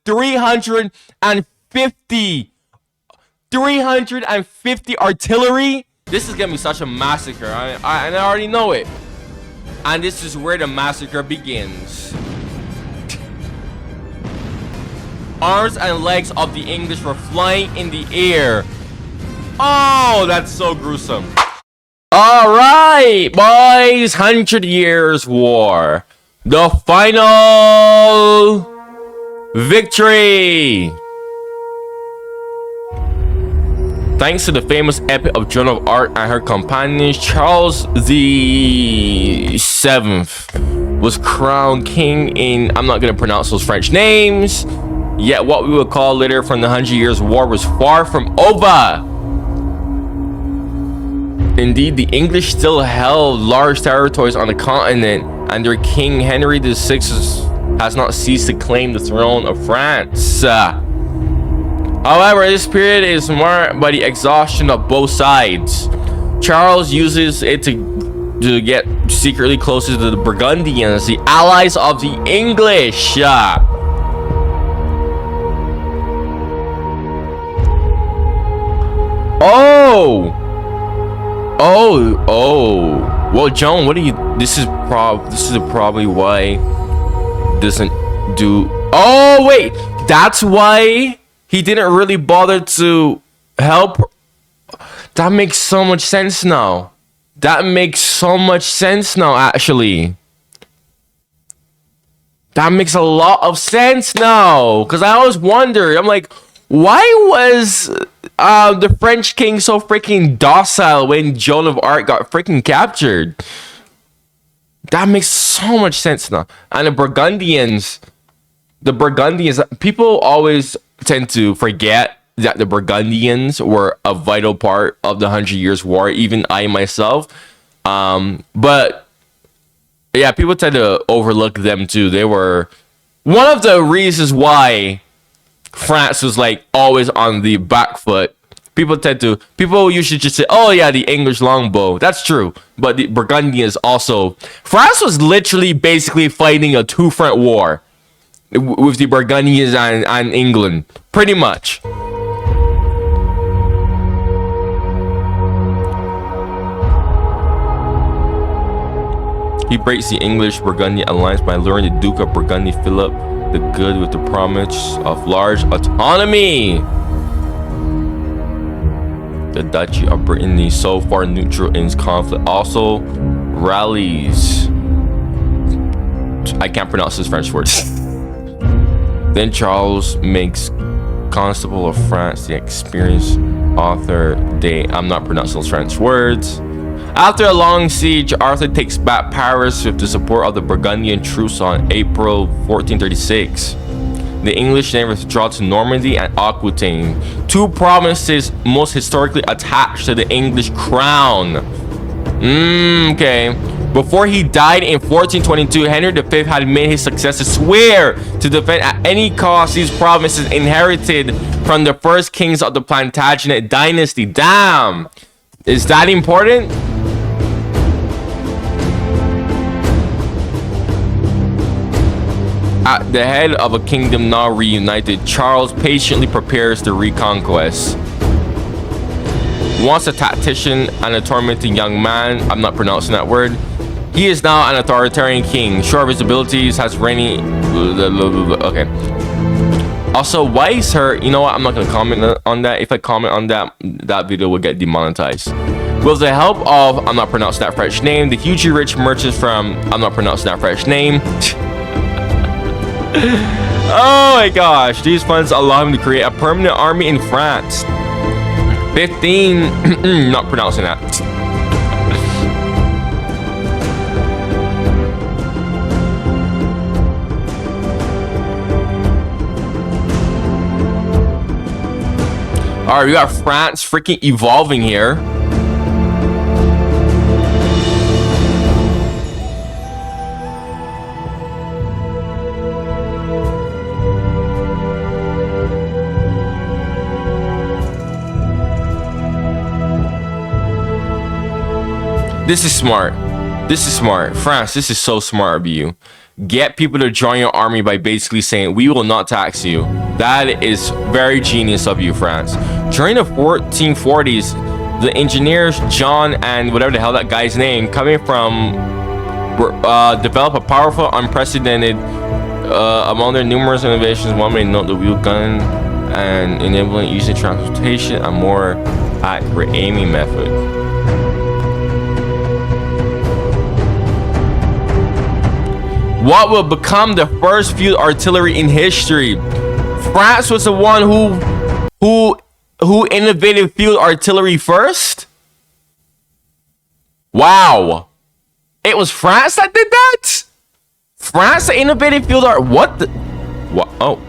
350 artillery. This is gonna be such a massacre. I already know it. And this is where the massacre begins. Arms and legs of the English were flying in the air. Oh, that's so gruesome. All right, boys, 100 Years War. The final victory. Thanks to the famous epic of Joan of Arc and her companions, Charles the Seventh was crowned king in, I'm not going to pronounce those French names, yet what we would call later from the 100 Years War was far from over. Indeed, the English still held large territories on the continent, and their king Henry VI has not ceased to claim the throne of France. However, this period is marked by the exhaustion of both sides. Charles uses it to get secretly closer to the Burgundians, the allies of the English. Well, John, what do you? This is probably why doesn't do. Oh wait, that's why he didn't really bother to help. That makes so much sense now. Actually. That makes a lot of sense now. Because I always wondered, I'm like, why was the French king so freaking docile when Joan of Arc got freaking captured? That makes so much sense now. And the Burgundians, people always tend to forget that the Burgundians were a vital part of the 100 Years War, even I myself. But yeah, people tend to overlook them too. They were one of the reasons why France was like always on the back foot. People usually just say, oh yeah, the English longbow. That's true. But the Burgundians also, France was literally basically fighting a two-front war with the Burgundians and England, pretty much. He breaks the English-Burgundian alliance by luring the Duke of Burgundy, Philip the Good, with the promise of large autonomy. The Duchy of Brittany, so far neutral in this conflict, also rallies. I can't pronounce this French words. Then Charles makes Constable of France the experienced Arthur de... I'm not pronouncing those French words. After a long siege, Arthur takes back Paris with the support of the Burgundian troops on April 1436. The English then withdraw to Normandy and Aquitaine, two provinces most historically attached to the English crown. Okay. Before he died in 1422, Henry V had made his successor swear to defend at any cost these provinces inherited from the first kings of the Plantagenet dynasty. Damn! Is that important? At the head of a kingdom now reunited, Charles patiently prepares the reconquest. Once a tactician and a tormenting young man, I'm not pronouncing that word, he is now an authoritarian king. Sure of his abilities, has reigning... Okay. Also, why is her... You know what? I'm not going to comment on that. If I comment on that, that video will get demonetized. With the help of... I'm not pronouncing that French name. The hugely rich merchants from... I'm not pronouncing that French name. Oh my gosh. These funds allow him to create a permanent army in France. 15... not pronouncing that. Alright, we got France freaking evolving here. This is smart. This is smart. France, this is so smart of you. get people to join your army by basically saying, we will not tax you. That is very genius of you, France. During the 1440s, the engineers John and whatever the hell that guy's name coming from develop a powerful, unprecedented, among their numerous innovations, one may note the wheel gun and enabling easy transportation, a more accurate aiming method. What will become the first field artillery in history? France was the one who innovated field artillery first? Wow. It was France that did that? France that innovated field art. What the? What? Oh.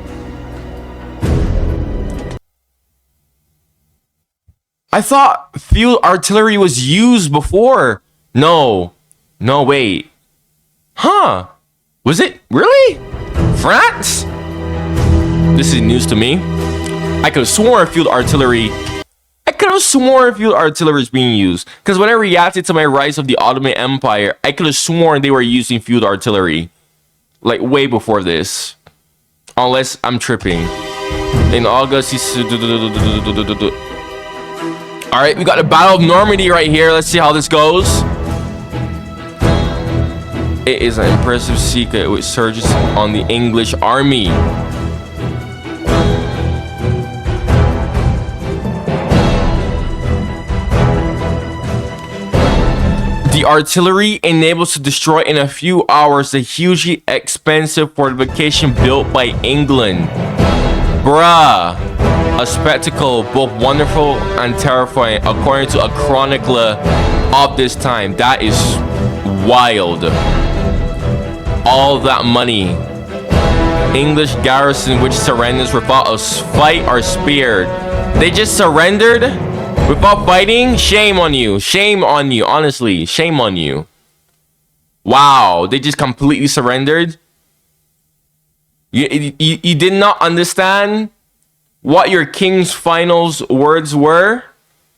I thought field artillery was used before. No. No, wait. Huh. Was it? Really? France? This is news to me. I could have sworn field artillery. I could have sworn field artillery is being used. Because when I reacted to my Rise of the Ottoman Empire, I could have sworn they were using field artillery. Like way before this. Unless I'm tripping. In August, alright, we got the Battle of Normandy right here. Let's see how this goes. It is an impressive secret which surges on the English army. The artillery enables to destroy in a few hours the hugely expensive fortification built by England. Bruh. A spectacle both wonderful and terrifying, according to a chronicler of this time. That is wild. All that money. English garrison which surrenders without a fight are spared. They just surrendered without fighting? Shame on you. Shame on you. Honestly, shame on you. Wow, they just completely surrendered. You did not understand what your king's final words were?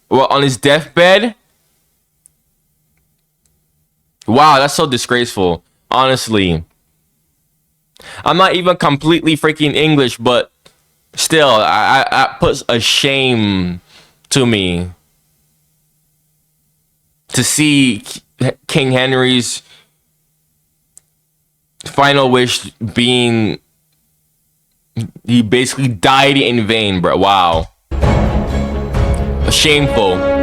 Well, on his deathbed? Wow, that's so disgraceful. Honestly. I'm not even completely freaking English, but still, that puts a shame to me. To see King Henry's final wish being... He basically died in vain, bro. Wow. Shameful.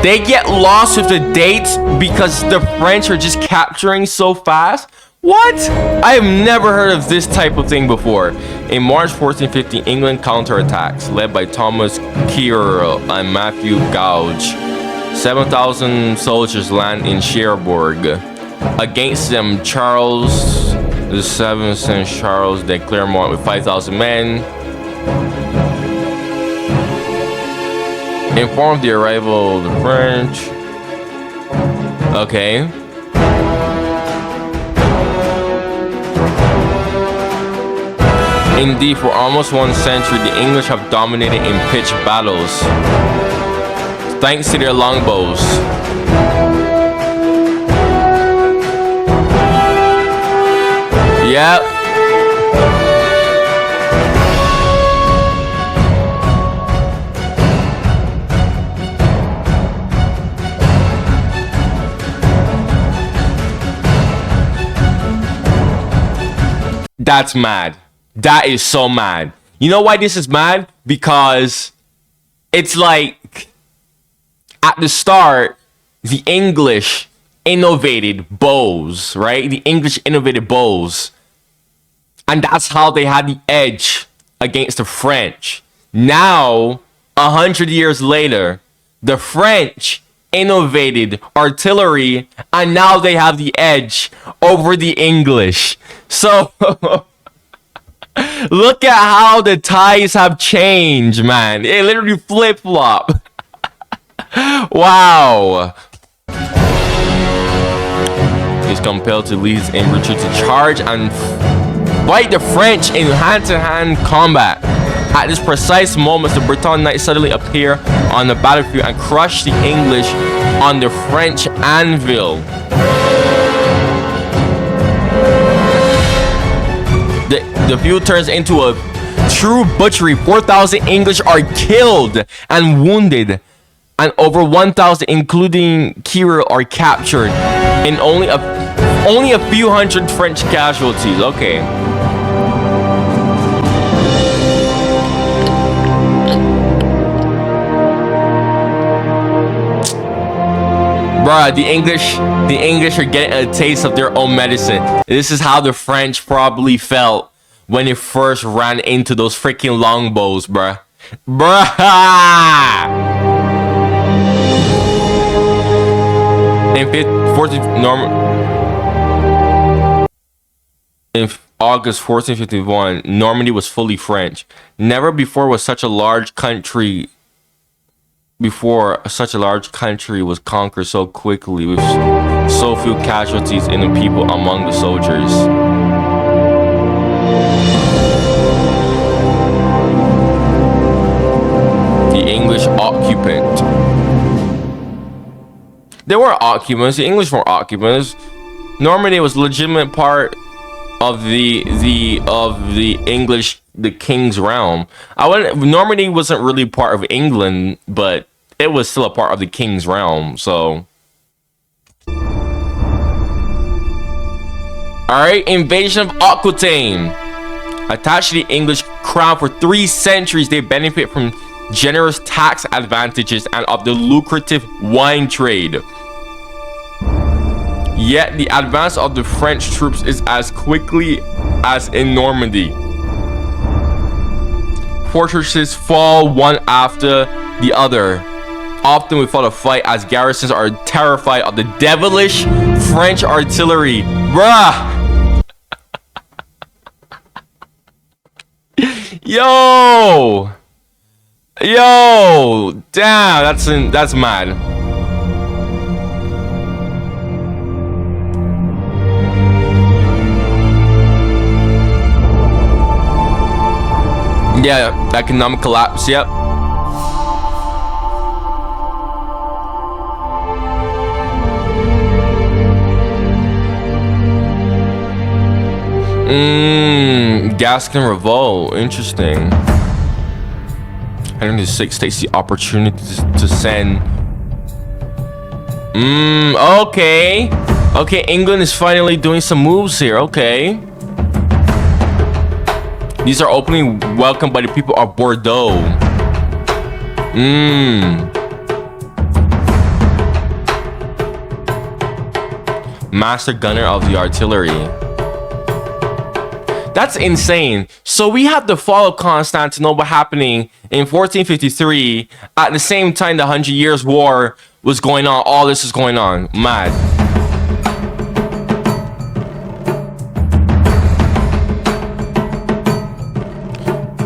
They get lost with the dates because the French are just capturing so fast. What? I have never heard of this type of thing before. In March 1450, England counterattacks, led by Thomas Kierl and Matthew Gouge. 7,000 soldiers land in Cherbourg. Against them, Charles VII sent Charles de Clermont with 5,000 men. Informed the arrival of the French. Okay. Indeed, for almost 1 century, the English have dominated in pitched battles, thanks to their longbows. Yep. That's mad. That is so mad. You know why this is mad? Because it's like at the start, the English innovated bows, right? The English innovated bows. And that's how they had the edge against the French. Now, 100 years later, the French innovated artillery and now they have the edge over the English. So look at how the ties have changed, man. It literally flip-flop. Wow. He's compelled to lead his infantry to charge and fight the French in hand-to-hand combat. At this precise moment, the Breton knights suddenly appear on the battlefield and crush the English on the French anvil. The field turns into a true butchery. 4,000 English are killed and wounded, and over 1,000, including Kirill, are captured, and only a few hundred French casualties. Okay. Bruh, the English are getting a taste of their own medicine. This is how the French probably felt when they first ran into those freaking longbows, bruh. In August 1451, Normandy was fully French. Never before was such a large country was conquered so quickly, with so few casualties in the people among the soldiers. The English occupant. They were occupants. The English were occupants. Normandy was a legitimate part of the English, the king's realm. Normandy wasn't really part of England, but it was still a part of the king's realm. So, all right, invasion of Aquitaine. Attached to the English crown for 3 centuries, they benefit from generous tax advantages and of the lucrative wine trade. Yet the advance of the French troops is as quickly as in Normandy. Fortresses fall one after the other, often without a fight, as garrisons are terrified of the devilish French artillery. Bruh! Yo! Damn, that's mad. Yeah, economic collapse, yep. Gascon revolt, interesting. Henry VI takes the opportunity to send. Okay. Okay, England is finally doing some moves here, okay. These are openly welcomed by the people of Bordeaux. Master gunner of the artillery. That's insane. So we had the fall of Constantinople happening in 1453. At the same time, the 100 Years' War was going on. All this is going on. Mad.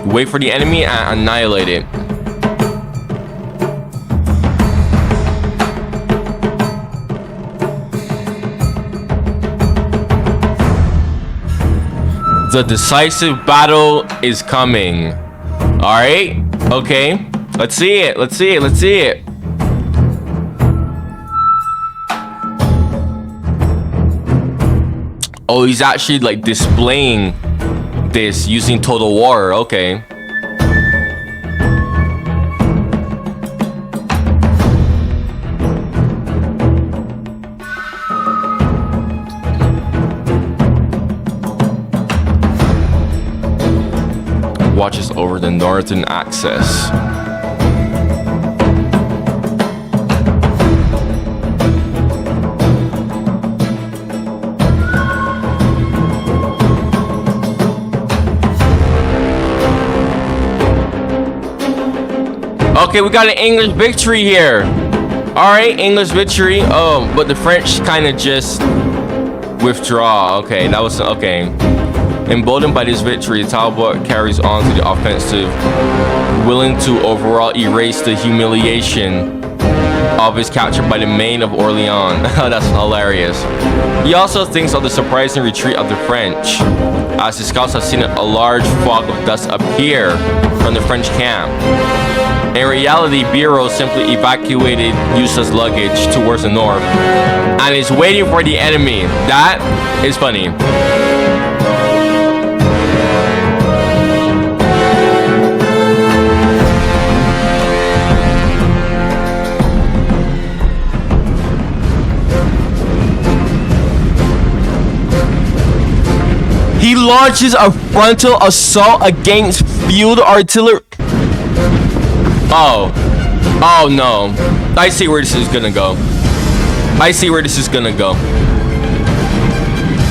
Wait for the enemy and annihilate it. The decisive battle is coming. All right. Okay. Let's see it. Let's see it. Let's see it. Oh, he's actually like displaying this using Total War. Okay. Watches over the northern axis. Okay, we got an English victory here. All right, English victory. Oh, but the French kind of just withdraw. Okay, that was okay. Emboldened by this victory, Talbot carries on to the offensive, willing to overall erase the humiliation of his capture by the Maid of Orleans. That's hilarious. He also thinks of the surprising retreat of the French, as his scouts have seen a large fog of dust appear from the French camp. In reality, Biro simply evacuated useless luggage towards the north and is waiting for the enemy. That is funny. He launches a frontal assault against field artillery. Oh no. I see where this is gonna go. I see where this is gonna go.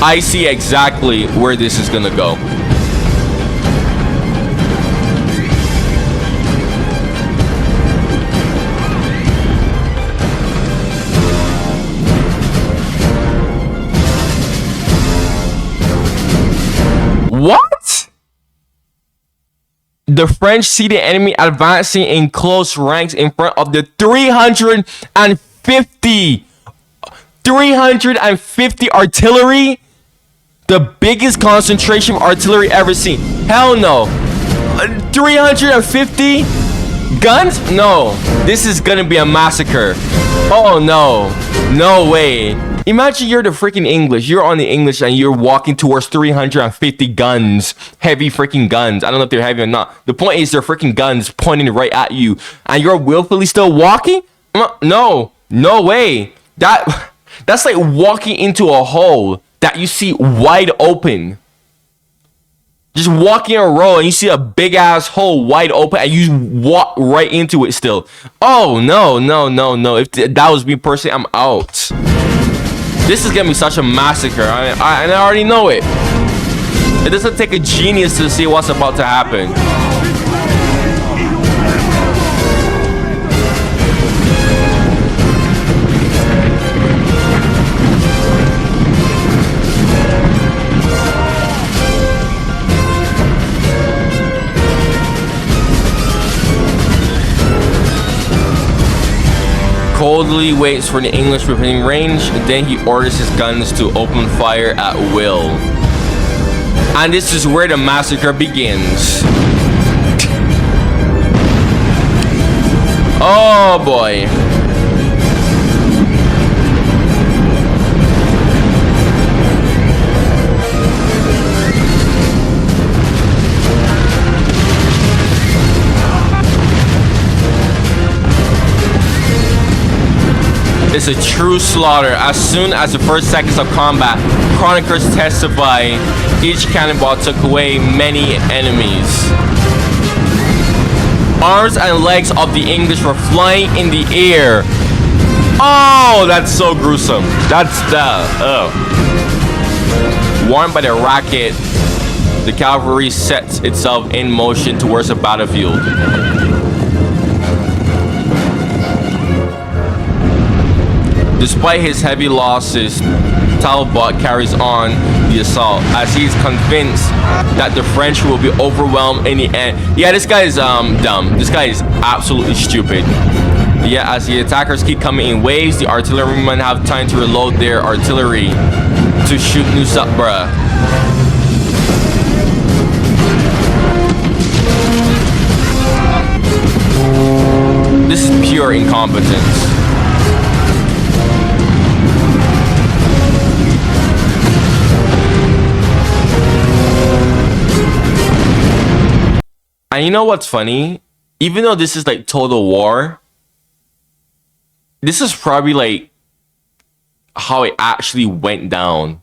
I see exactly where this is gonna go. What? The French see the enemy advancing in close ranks in front of the 350 artillery. The biggest concentration of artillery ever seen. Hell no. 350 guns? No. This is gonna be a massacre. Oh no. No way. Imagine you're the freaking English. You're on the English and you're walking towards 350 guns. Heavy freaking guns. I don't know if they're heavy or not. The point is they're freaking guns pointing right at you. And you're willfully still walking? No. No way. That's like walking into a hole that you see wide open. Just walking a row and you see a big ass hole wide open and you walk right into it still. Oh, no. If that was me personally, I'm out. This is gonna be such a massacre, and I already know it. It doesn't take a genius to see what's about to happen. Coldly waits for the English within range, then he orders his guns to open fire at will. And this is where the massacre begins. Oh boy. It's a true slaughter. As soon as the first seconds of combat, chroniclers testify each cannonball took away many enemies. Arms and legs of the English were flying in the air. Oh, that's so gruesome. Warned by the racket, the cavalry sets itself in motion towards the battlefield. Despite his heavy losses, Talbot carries on the assault as he's convinced that the French will be overwhelmed in the end. Yeah, this guy is dumb. This guy is absolutely stupid. Yeah, as the attackers keep coming in waves, the artillerymen have time to reload their artillery to shoot new stuff, bruh. This is pure incompetence. And you know what's funny? Even though this is like total war, this is probably like how it actually went down.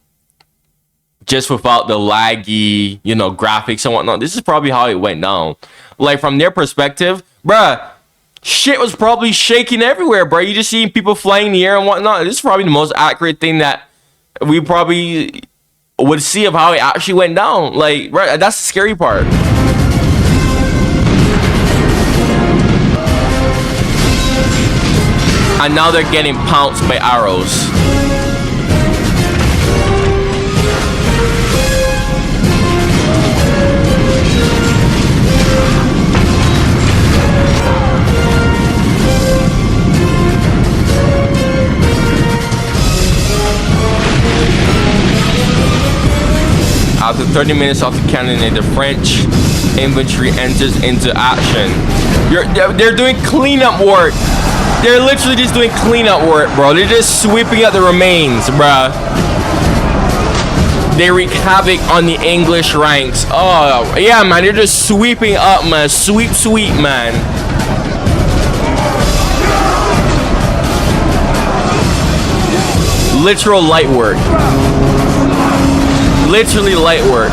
Just without the laggy, graphics and whatnot. This is probably how it went down. Like from their perspective, bruh, shit was probably shaking everywhere, bruh. You just see people flying in the air and whatnot. This is probably the most accurate thing that we probably would see of how it actually went down. Like, right, that's the scary part. And now they're getting pounced by arrows. After 30 minutes of the cannonade, the French infantry enters into action. They're doing cleanup work. They're literally just doing cleanup work, bro. They're just sweeping out the remains, bruh. They wreak havoc on the English ranks. Oh, yeah, man. They're just sweeping up, man. Sweep, man. Literal light work. Literally light work.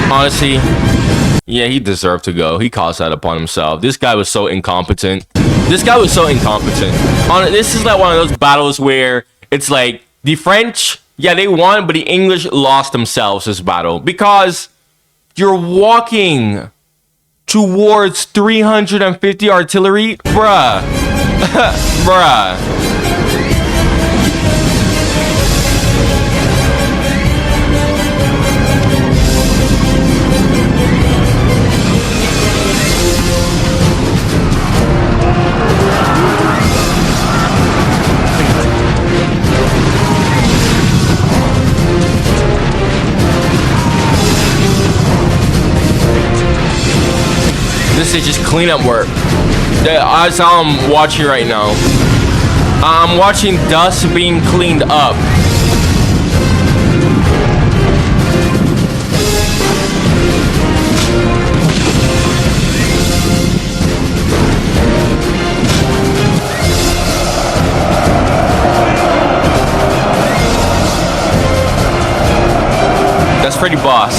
Honestly, yeah, he deserved to go. He caused that upon himself. This guy was so incompetent. This is like one of those battles where it's like the French, yeah, they won, but the English lost themselves this battle because you're walking towards 350 artillery, bruh. Bruh. This is just cleanup work. That's how I'm watching right now. I'm watching dust being cleaned up. That's pretty boss.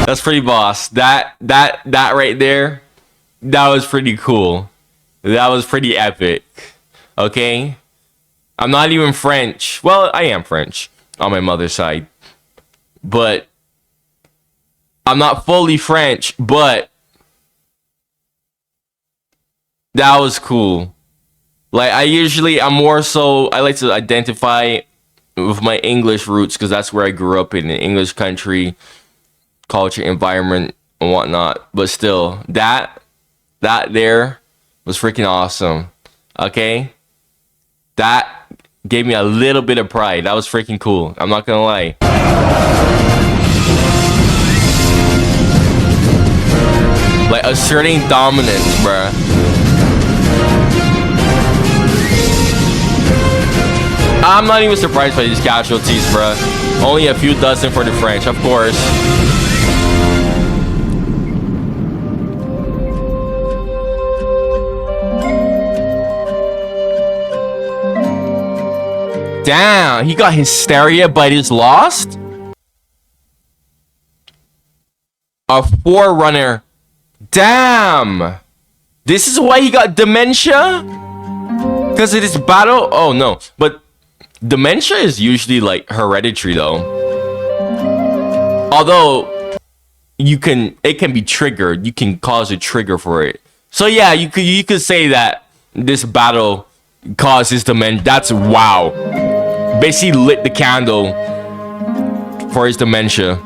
That's pretty boss. That right there, that was pretty cool. That was pretty epic. Okay? I'm not even French. Well, I am French on my mother's side. But I'm not fully French, but that was cool. Like I'm more so, I like to identify with my English roots because that's where I grew up in an English country. Culture, environment, and whatnot, but still, that there was freaking awesome. Okay, that gave me a little bit of pride. That was freaking cool. I'm not gonna lie. Like asserting dominance, bruh. I'm not even surprised by these casualties, bruh. Only a few dozen for the French, of course. Damn, he got hysteria but is lost? A forerunner. Damn. This is why he got dementia? Because of this battle? Oh no, but dementia is usually like hereditary though. Although it can be triggered. You can cause a trigger for it. So yeah, you could say that this battle causes dementia. That's wow. Basically lit the candle for his dementia.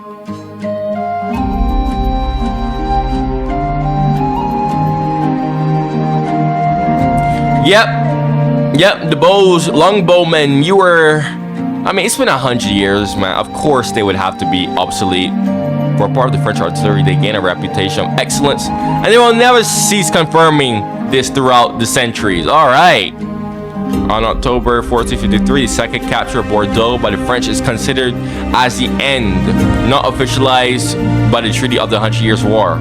Yep, the longbowmen, you were, I mean, it's been 100 years, man. Of course they would have to be obsolete. For a part of the French artillery, they gain a reputation of excellence, and they will never cease confirming this throughout the centuries. All right. On October 1453, the second capture of Bordeaux by the French is considered as the end, not officialized by the Treaty of the 100 Years' War.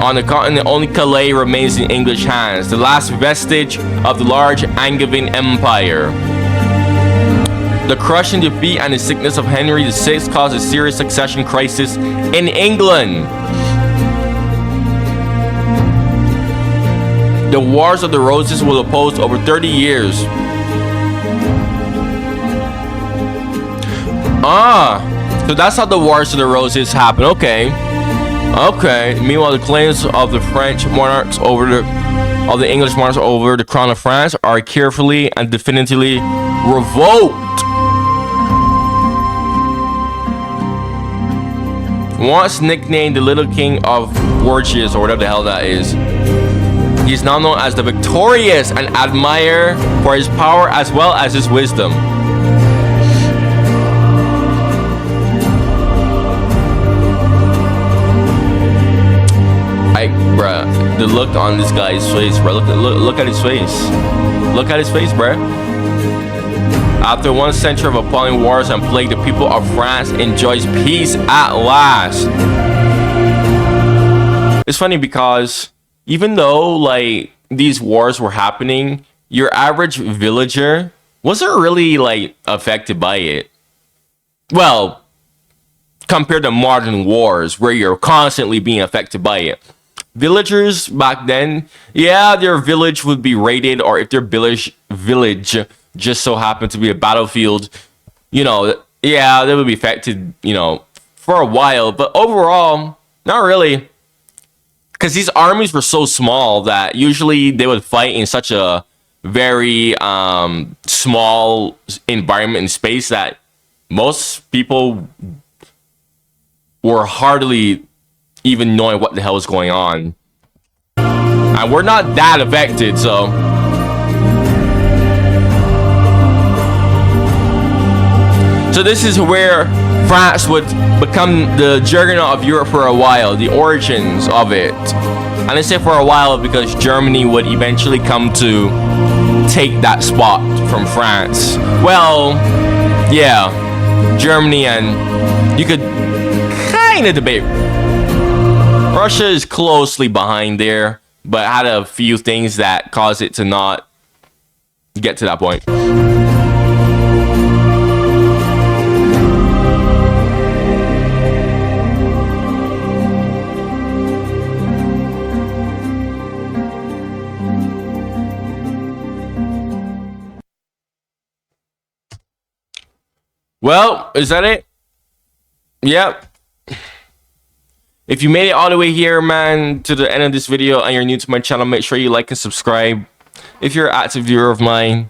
On the continent, only Calais remains in English hands, the last vestige of the large Angevin Empire. The crushing defeat and the sickness of Henry VI caused a serious succession crisis in England. The Wars of the Roses will oppose over 30 years. So that's how the Wars of the Roses happen. Okay. Meanwhile, the claims of the French monarchs over the of the English monarchs over the crown of France are carefully and definitively revoked. Once nicknamed the Little King of Bourges, or whatever the hell that is, he is now known as the Victorious and admired for his power as well as his wisdom. Bruh, the look on this guy's face, bro. Look at his face. Look at his face, bruh. After 1 century of appalling wars and plague, the people of France enjoys peace at last. It's funny because even though like these wars were happening, your average villager wasn't really like affected by it. Well, compared to modern wars where you're constantly being affected by it. Villagers back then, yeah, their village would be raided, or if their village just so happened to be a battlefield, you know, yeah, they would be affected, you know, for a while. But overall, not really. Because these armies were so small that usually they would fight in such a very small environment and space that most people were hardly even knowing what the hell was going on. And we're not that affected, so. So this is where France would become the juggernaut of Europe for a while, the origins of it. And I say for a while because Germany would eventually come to take that spot from France. Well, yeah, Germany, and you could kind of debate. Russia is closely behind there, but had a few things that caused it to not get to that point. Well, is that it? Yep. If you made it all the way here, man, to the end of this video and you're new to my channel, make sure you like and subscribe. If you're an active viewer of mine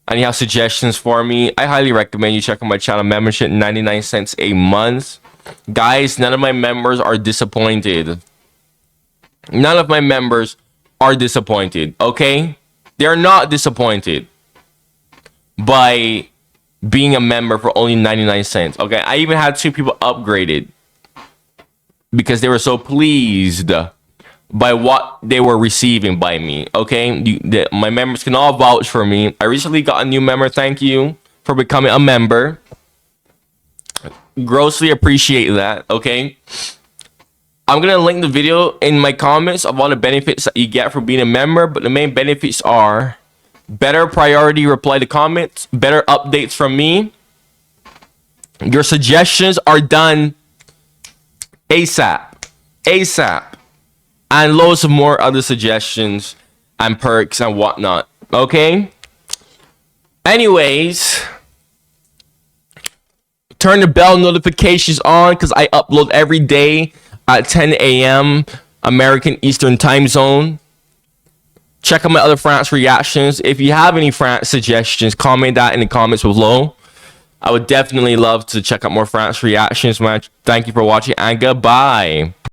and you have suggestions for me, I highly recommend you check out my channel membership, 99 cents a month. Guys, none of my members are disappointed. None of my members are disappointed, okay? They're not disappointed by being a member for only 99 cents, okay? I even had 2 people upgraded because they were so pleased by what they were receiving by me, okay? My members can all vouch for me. I recently got a new member. Thank you for becoming a member. Grossly appreciate that, okay? I'm going to link the video in my comments of all the benefits that you get for being a member, but the main benefits are better priority reply to comments, better updates from me. Your suggestions are done ASAP, and loads of more other suggestions and perks and whatnot, okay? Anyways, turn the bell notifications on because I upload every day at 10 a.m. American Eastern Time Zone. Check out my other France reactions. If you have any France suggestions, comment that in the comments below. I would definitely love to check out more France reactions, man. Thank you for watching and goodbye.